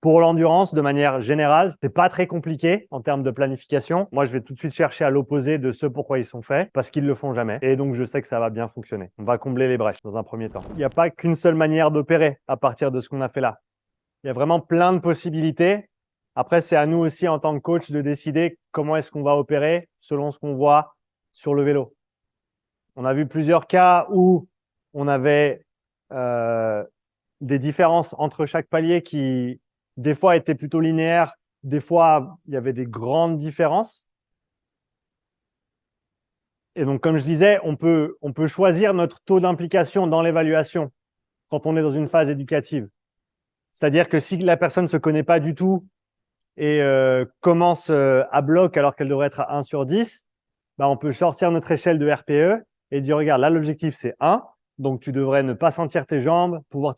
Pour l'endurance, de manière générale, ce n'est pas très compliqué en termes de planification. Moi, je vais tout de suite chercher à l'opposé de ce pourquoi ils sont faits, parce qu'ils ne le font jamais. Et donc, je sais que ça va bien fonctionner. On va combler les brèches dans un premier temps. Il n'y a pas qu'une seule manière d'opérer à partir de ce qu'on a fait là. Il y a vraiment plein de possibilités. Après, c'est à nous aussi, en tant que coach, de décider comment est-ce qu'on va opérer selon ce qu'on voit sur le vélo. On a vu plusieurs cas où on avait des différences entre chaque palier qui, des fois, étaient plutôt linéaires, des fois, il y avait des grandes différences. Et donc, comme je disais, on peut choisir notre taux d'implication dans l'évaluation quand on est dans une phase éducative. C'est-à-dire que si la personne ne se connaît pas du tout et commence à bloc alors qu'elle devrait être à 1 sur 10, bah, on peut sortir notre échelle de RPE et dire, regarde, là, l'objectif, c'est 1. Donc, tu devrais ne pas sentir tes jambes, pouvoir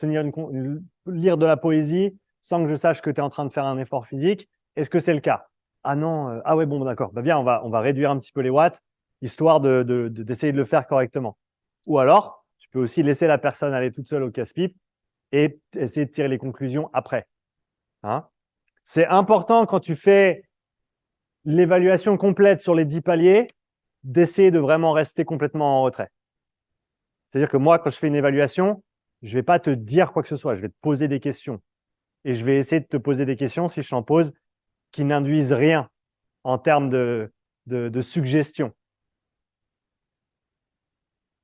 lire de la poésie sans que je sache que tu es en train de faire un effort physique. Est-ce que c'est le cas? Ah non, ah ouais, bon, d'accord. Bah, bien, on va réduire un petit peu les watts, histoire d'essayer de le faire correctement. Ou alors, tu peux aussi laisser la personne aller toute seule au casse-pipe et essayer de tirer les conclusions après. Hein? C'est important quand tu fais l'évaluation complète sur les 10 paliers, d'essayer de vraiment rester complètement en retrait. C'est-à-dire que moi, quand je fais une évaluation, je ne vais pas te dire quoi que ce soit, je vais te poser des questions. Et je vais essayer de te poser des questions, si je t'en pose, qui n'induisent rien en termes de suggestions.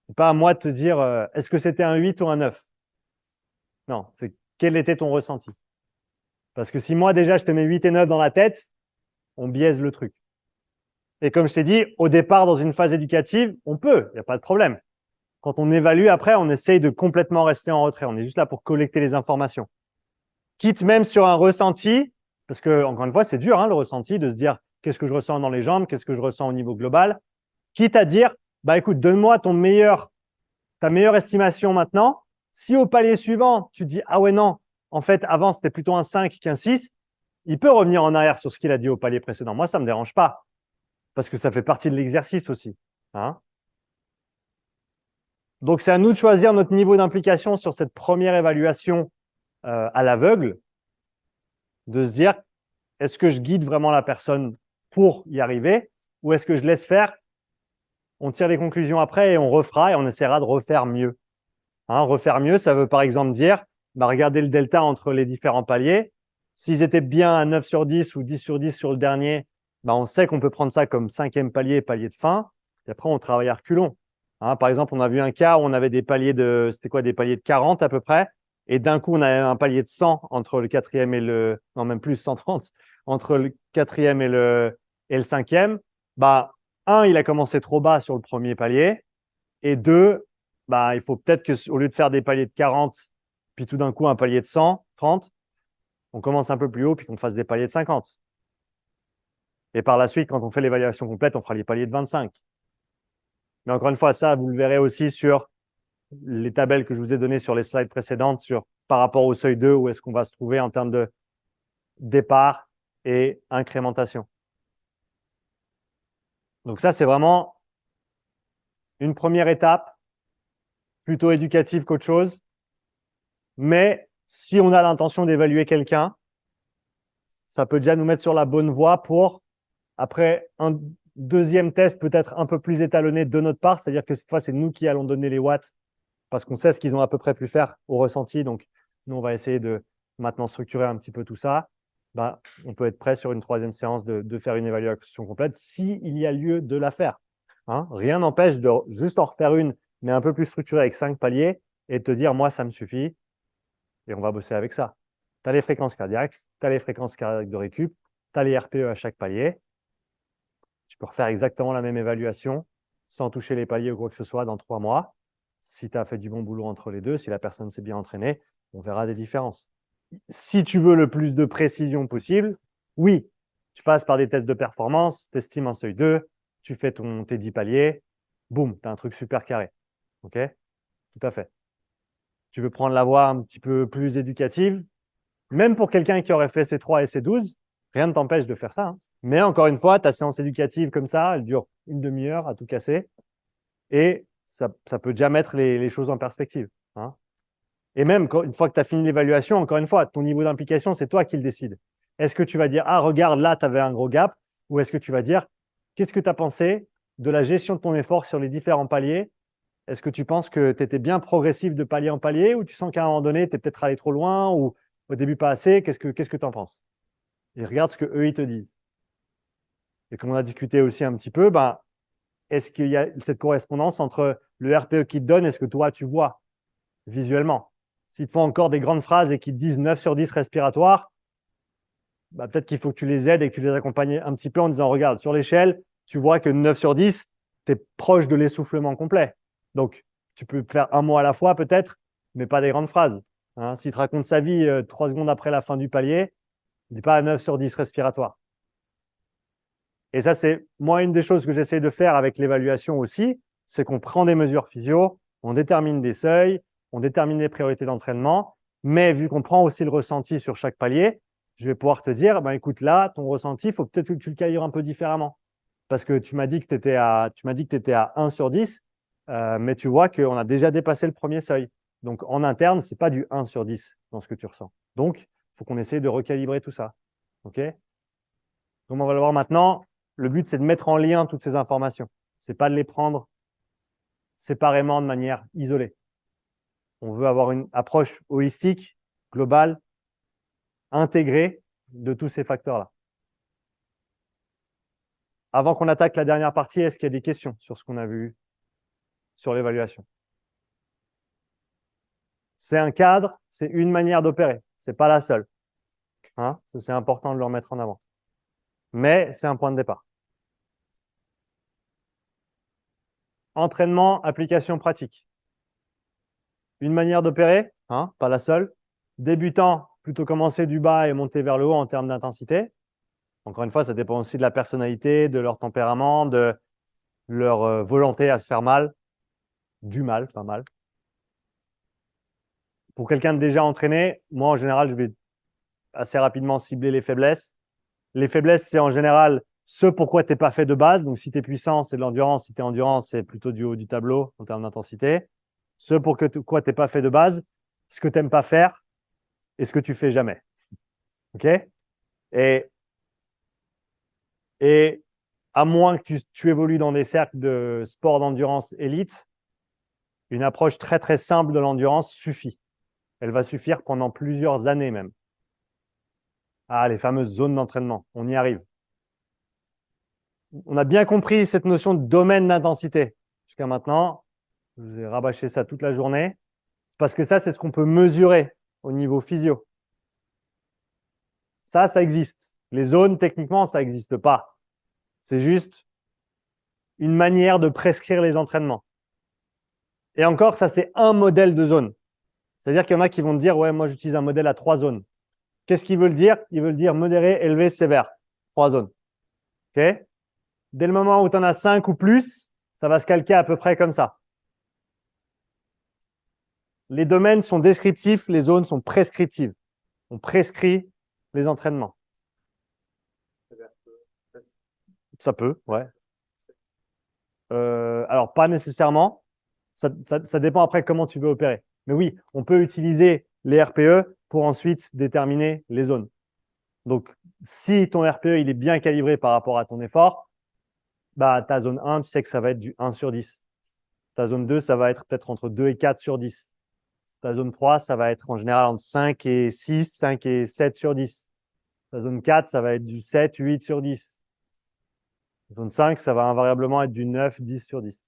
Ce n'est pas à moi de te dire est-ce que c'était un 8 ou un 9. Non, c'est quel était ton ressenti. Parce que si moi, déjà, je te mets 8 et 9 dans la tête, on biaise le truc. Et comme je t'ai dit, au départ, dans une phase éducative, on peut, il n'y a pas de problème. Quand on évalue, après, on essaye de complètement rester en retrait. On est juste là pour collecter les informations. Quitte même sur un ressenti, parce que, encore une fois, c'est dur, hein, le ressenti, de se dire qu'est-ce que je ressens dans les jambes, qu'est-ce que je ressens au niveau global. Quitte à dire, bah écoute, donne-moi ta meilleure estimation maintenant. Si au palier suivant, tu dis, ah ouais, non, en fait, avant, c'était plutôt un 5 qu'un 6, il peut revenir en arrière sur ce qu'il a dit au palier précédent. Moi, ça ne me dérange pas, parce que ça fait partie de l'exercice aussi. Hein. Donc, c'est à nous de choisir notre niveau d'implication sur cette première évaluation à l'aveugle, de se dire, est-ce que je guide vraiment la personne pour y arriver ou est-ce que je laisse faire, on tire les conclusions après et on refera et on essaiera de refaire mieux. Hein, refaire mieux, ça veut par exemple dire, bah, regardez le delta entre les différents paliers. S'ils étaient bien à 9 sur 10 ou 10 sur 10 sur le dernier, bah, on sait qu'on peut prendre ça comme 5e palier, palier de fin. Et après, on travaille à reculons. Hein, par exemple, on a vu un cas où on avait des paliers de, c'était quoi, des paliers de 40 à peu près. Et d'un coup, on avait un palier de 100 entre le 4e et le, non, même plus 130, entre le 4e et le 5e. Bah, un, il a commencé trop bas sur le premier palier. Et deux, bah, il faut peut-être qu'au lieu de faire des paliers de 40, puis tout d'un coup un palier de 100, 30, on commence un peu plus haut, puis qu'on fasse des paliers de 50. Et par la suite, quand on fait l'évaluation complète, on fera les paliers de 25. Mais encore une fois, ça, vous le verrez aussi sur les tabelles que je vous ai données sur les slides précédentes, sur par rapport au seuil 2, où est-ce qu'on va se trouver en termes de départ et incrémentation. Donc ça, c'est vraiment une première étape, plutôt éducative qu'autre chose. Mais si on a l'intention d'évaluer quelqu'un, ça peut déjà nous mettre sur la bonne voie pour, après un deuxième test peut-être un peu plus étalonné de notre part, c'est-à-dire que cette fois, c'est nous qui allons donner les watts parce qu'on sait ce qu'ils ont à peu près pu faire au ressenti. Donc, nous, on va essayer de maintenant structurer un petit peu tout ça. Bah, on peut être prêt sur une troisième séance de faire une évaluation complète s'il y a lieu de la faire. Hein, rien n'empêche de juste en refaire une, mais un peu plus structurée avec 5 paliers et de te dire, moi, ça me suffit et on va bosser avec ça. Tu as les fréquences cardiaques, tu as les fréquences cardiaques de récup, tu as les RPE à chaque palier. Tu peux refaire exactement la même évaluation sans toucher les paliers ou quoi que ce soit dans 3 mois. Si tu as fait du bon boulot entre les deux, si la personne s'est bien entraînée, on verra des différences. Si tu veux le plus de précision possible, oui, tu passes par des tests de performance, tu estimes un seuil 2, tu fais tes 10 paliers, boum, tu as un truc super carré. OK? Tout à fait. Tu veux prendre la voie un petit peu plus éducative, même pour quelqu'un qui aurait fait ses 3 et ses 12, rien ne t'empêche de faire ça. Hein. Mais encore une fois, ta séance éducative comme ça, elle dure une demi-heure à tout casser. Et ça peut déjà mettre les choses en perspective. Hein. Et même une fois que tu as fini l'évaluation, encore une fois, ton niveau d'implication, c'est toi qui le décides. Est-ce que tu vas dire, ah, regarde, là, tu avais un gros gap, ou est-ce que tu vas dire, qu'est-ce que tu as pensé de la gestion de ton effort sur les différents paliers? Est-ce que tu penses que tu étais bien progressif de palier en palier, ou tu sens qu'à un moment donné, tu es peut-être allé trop loin, ou au début pas assez? Qu'est-ce que tu en penses? Et regarde ce qu'eux, ils te disent. Et comme on a discuté aussi un petit peu, ben, est-ce qu'il y a cette correspondance entre le RPE qu'ils te donne et ce que toi, tu vois visuellement? S'ils te font encore des grandes phrases et qu'ils te disent 9 sur 10 respiratoire, bah, peut-être qu'il faut que tu les aides et que tu les accompagnes un petit peu en disant, regarde, sur l'échelle, tu vois que 9 sur 10, tu es proche de l'essoufflement complet. Donc, tu peux faire un mot à la fois peut-être, mais pas des grandes phrases. Hein. S'il te raconte sa vie 3 secondes après la fin du palier, il ne dit pas 9 sur 10 respiratoire. Et ça, c'est moi une des choses que j'essaie de faire avec l'évaluation aussi, c'est qu'on prend des mesures physio, on détermine des seuils, on détermine les priorités d'entraînement, mais vu qu'on prend aussi le ressenti sur chaque palier, je vais pouvoir te dire, ben, écoute, là, ton ressenti, il faut peut-être que tu le calibres un peu différemment. Parce que tu m'as dit que tu étais à 1 sur 10, mais tu vois qu'on a déjà dépassé le premier seuil. Donc, en interne, ce n'est pas du 1 sur 10 dans ce que tu ressens. Donc, il faut qu'on essaye de recalibrer tout ça. OK? Donc, on va le voir maintenant. Le but, c'est de mettre en lien toutes ces informations. Ce n'est pas de les prendre séparément de manière isolée. On veut avoir une approche holistique, globale, intégrée de tous ces facteurs-là. Avant qu'on attaque la dernière partie, est-ce qu'il y a des questions sur ce qu'on a vu sur l'évaluation? C'est un cadre, c'est une manière d'opérer. Ce n'est pas la seule. Hein? C'est important de le remettre en avant. Mais c'est un point de départ. Entraînement, application pratique. Une manière d'opérer, hein, pas la seule. Débutant, plutôt commencer du bas et monter vers le haut en termes d'intensité. Encore une fois, ça dépend aussi de la personnalité, de leur tempérament, de leur volonté à se faire mal. Du mal, pas mal. Pour quelqu'un de déjà entraîné, moi, en général, je vais assez rapidement cibler les faiblesses. Les faiblesses, c'est en général ce pourquoi tu n'es pas fait de base. Donc, si tu es puissant, c'est de l'endurance. Si tu es endurance, c'est plutôt du haut du tableau en termes d'intensité. Ce pourquoi tu n'es pas fait de base, ce que tu n'aimes pas faire et ce que tu fais jamais. OK? Et à moins que tu évolues dans des cercles de sport d'endurance élite, une approche très, très simple de l'endurance suffit. Elle va suffire pendant plusieurs années même. Ah, les fameuses zones d'entraînement, on y arrive. On a bien compris cette notion de domaine d'intensité. Jusqu'à maintenant, je vous ai rabâché ça toute la journée, parce que ça, c'est ce qu'on peut mesurer au niveau physio. Ça existe. Les zones, techniquement, ça n'existe pas. C'est juste une manière de prescrire les entraînements. Et encore, ça, c'est un modèle de zone. C'est-à-dire qu'il y en a qui vont te dire, ouais, moi, j'utilise un modèle à 3 zones. Qu'est-ce qu'ils veulent dire? Ils veulent dire modéré, élevé, sévère. 3 zones. OK? Dès le moment où tu en as 5 ou plus, ça va se calquer à peu près comme ça. Les domaines sont descriptifs, les zones sont prescriptives. On prescrit les entraînements. Ça peut, ouais. Alors, pas nécessairement. Ça dépend après comment tu veux opérer. Mais oui, on peut utiliser les RPE pour ensuite déterminer les zones. Donc, si ton RPE il est bien calibré par rapport à ton effort, bah, ta zone 1, tu sais que ça va être du 1 sur 10. Ta zone 2, ça va être peut-être entre 2 et 4 sur 10. Ta zone 3, ça va être en général entre 5 et 6, 5 et 7 sur 10. Ta zone 4, ça va être du 7, 8 sur 10. La zone 5, ça va invariablement être du 9, 10 sur 10.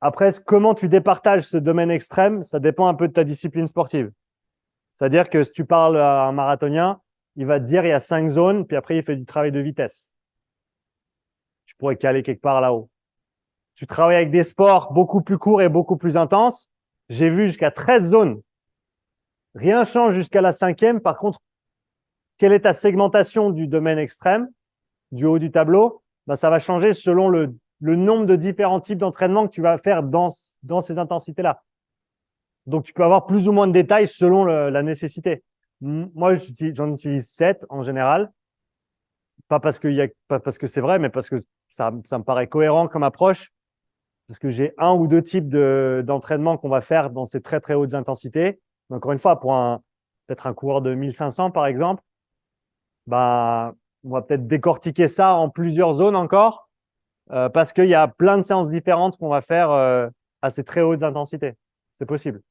Après, comment tu départages ce domaine extrême, ça dépend un peu de ta discipline sportive. C'est-à-dire que si tu parles à un marathonien, il va te dire il y a 5 zones, puis après, il fait du travail de vitesse. Tu pourrais caler quelque part là-haut. Tu travailles avec des sports beaucoup plus courts et beaucoup plus intenses. J'ai vu jusqu'à 13 zones. Rien change jusqu'à la 5e. Par contre, quelle est ta segmentation du domaine extrême, du haut du tableau? Ben, ça va changer selon le nombre de différents types d'entraînement que tu vas faire dans ces intensités-là. Donc, tu peux avoir plus ou moins de détails selon la nécessité. Moi, j'en utilise 7 en général. Pas parce que c'est vrai, mais parce que ça me paraît cohérent comme approche. parce que j'ai un ou deux types d'entraînement qu'on va faire dans ces très, très hautes intensités. Mais encore une fois, pour peut-être un coureur de 1500, par exemple, bah, on va peut-être décortiquer ça en plusieurs zones encore, parce qu'il y a plein de séances différentes qu'on va faire à ces très hautes intensités. C'est possible.